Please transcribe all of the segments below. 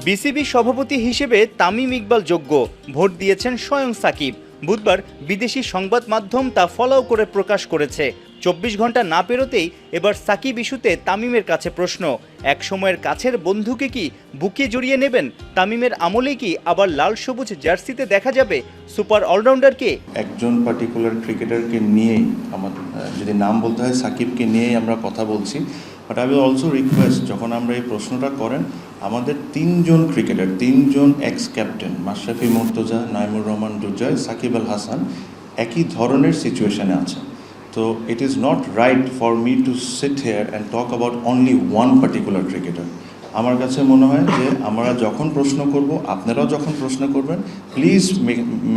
BCB সভাপতি হিসেবে তামিম ইকবাল যোগ্য, ভোট দিয়েছেন স্বয়ং সাকিব। বুধবার বিদেশি সংবাদ মাধ্যম তা ফলো করে প্রকাশ করেছে। 24 ঘন্টা না পেরোতেই এবার সাকিব ইস্যুতে তামিমের কাছে প্রশ্ন, এক সময়ের কাছের বন্ধুকে কি বুকে জড়িয়ে নেবেন? তামিমের আমলেই কি আবার লাল সবুজ জার্সিতে দেখা যাবে সুপার অলরাউন্ডারকে? একজন পার্টিকুলার ক্রিকেটারকে নিয়েই আমাদের যদি নাম বলতে হয় সাকিবকে নিয়েই আমরা কথা বলছি। But I will also request, যখন আমরা এই প্রশ্নটা করেন, আমাদের তিনজন ক্রিকেটার, তিনজন এক্স ক্যাপ্টেন মাশরাফি মুর্তজা, নাইমুর রহমান দুর্জয়, সাকিব আল হাসান একই ধরনের সিচুয়েশনে আছে। তো it is not right for me two sit here and talk about only one particular cricketer. আমার কাছে মনে হয় যে আমরা যখন প্রশ্ন করব, আপনারাও যখন প্রশ্ন করবেন, please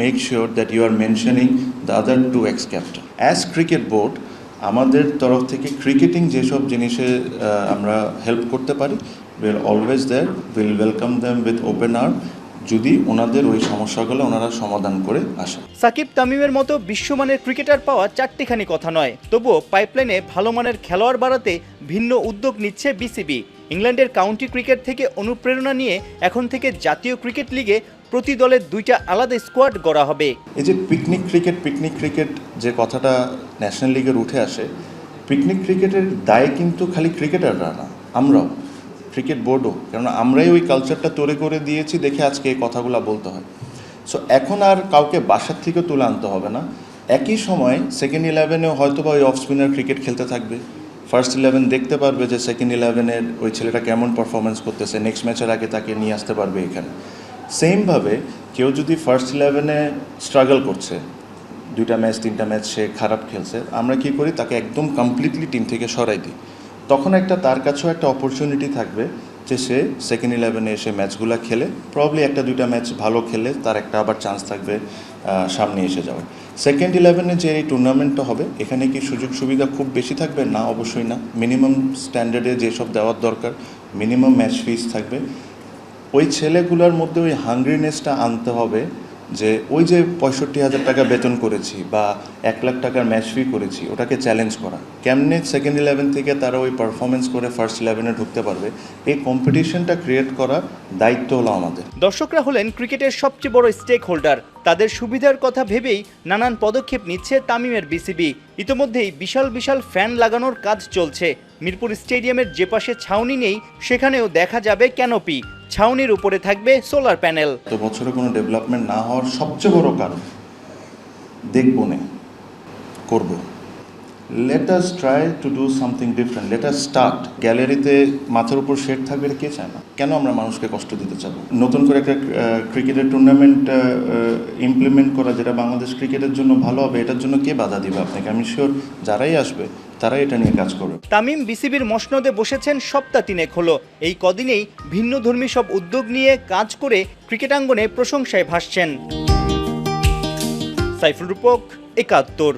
make sure that you are mentioning the other two ex captain. As cricket board আমাদের তরফ থেকে ক্রিকেটিং যেসব জিনিসে আমরা হেল্প করতে পারি, will always there, will welcome them with open arm, যদি ওনাদের ওই সমস্যাগুলো ওনারা সমাধান করে আসেন। সাকিব তামিমের মতো বিশ্বমানের ক্রিকেটার পাওয়া চারটিখানি কথা নয়, তবুও পাইপলাইনে ভালো মানের খেলোয়াড় বাড়াতে ভিন্ন উদ্যোগ নিচ্ছে বিসিবি। ইংল্যান্ডের কাউন্টি ক্রিকেট থেকে অনুপ্রেরণা নিয়ে এখন থেকে জাতীয় ক্রিকেট লিগে প্রতি দলের 2টা আলাদা স্কোয়াড গড়া হবে। এই যে পিকনিক ক্রিকেট যে কথাটা ন্যাশনাল লিগের উঠে আসে, পিকনিক ক্রিকেটের দায় কিন্তু খালি ক্রিকেটাররা না, আমরাও, ক্রিকেট বোর্ডও, কেননা আমরাই ওই কালচারটা তৈরি করে দিয়েছি দেখে আজকে এই কথাগুলো বলতে হয়। সো এখন আর কাউকে বাসার থেকে তুলে আনতে হবে না। একই সময় সেকেন্ড 11-এও হয়তো বা ওই অফ স্পিনার ক্রিকেট খেলতে থাকবে, ফার্স্ট 11 দেখতে পারবে যে সেকেন্ড 11-এর ওই ছেলেটা কেমন পারফরমেন্স করতেছে, নেক্সট ম্যাচের আগে তাকে নিয়ে আসতে পারবে এখানে। সেমভাবে কেউ যদি ফার্স্ট 11-এ স্ট্রাগল করছে, 2টা ম্যাচ 3টা ম্যাচ সে খারাপ খেলছে, আমরা কী করি, তাকে একদম কমপ্লিটলি টিম থেকে সরাই দিই। তখন তার কাছেও একটা অপরচুনিটি থাকবে যে সে সেকেন্ড 11-এ এসে ম্যাচগুলো খেলে, প্রবলি 1-2টা ম্যাচ ভালো খেলে তার একটা আবার চান্স থাকবে সামনে এসে যাওয়ার। সেকেন্ড 11-এ যে এই টুর্নামেন্টটা হবে, এখানে কি সুযোগ সুবিধা খুব বেশি থাকবে? না, অবশ্যই না। মিনিমাম স্ট্যান্ডার্ডে যেসব দেওয়ার দরকার, মিনিমাম ম্যাচ ফিস থাকবে। ওই ছেলেগুলোর মধ্যে ওই হাংগ্রিনেসটা আনতে হবে যে ওই যে 65,000 টাকা বেতন করেছি বা 1 লাখ টাকার ম্যাচ ফি করেছি, ওটাকে চ্যালেঞ্জ করা। কেমনে সেকেন্ড 11 থেকে তারা ওই পারফরমেন্স করে ফার্স্ট 11-এ ঢুকতে পারবে, এই কম্পিটিশনটা ক্রিয়েট করার দায়িত্ব হলো আমাদের। দর্শকরা হলেন ক্রিকেটের সবচেয়ে বড় স্টেক হোল্ডার। তাদের সুবিধার কথা ভেবেই নানান পদক্ষেপ নিচ্ছে তামিমের বিসিবি। ইতোমধ্যেই বিশাল বিশাল ফ্যান লাগানোর কাজ চলছে। মিরপুর স্টেডিয়ামের যে পাশে ছাউনি নেই, সেখানেও দেখা যাবে ক্যানোপি। ছাউনির উপরে থাকবে সোলার প্যানেল। তো বছরে কোনো ডেভেলপমেন্ট না হওয়ার সবচেয়ে বড় কারণ দেখবো না, করব। Let us try to do something different, let us start. গ্যালারিতে মাথার উপর শেড থাকবে, এটা কে চায় না? কেন আমরা মানুষকে কষ্ট দিতে চাবো? নতুন করে একটা ক্রিকেটের টুর্নামেন্ট ইমপ্লিমেন্ট করা, যেটা বাংলাদেশ ক্রিকেটের জন্য ভালো হবে, এটার জন্য কে বাধা দিবে আপনাকে? আমি শিওর যারাই আসবে তারাই এটা নিয়ে কাজ করবে। তামিম বিসিবির মসনদে বসেছেন সপ্তাহ 3 হলো। এই কদিনেই ভিন্নধর্মী সব উদ্যোগ নিয়ে কাজ করে ক্রিকেটাঙ্গনে প্রশংসায় ভাসছেন। সাইফুল রূপক, 71।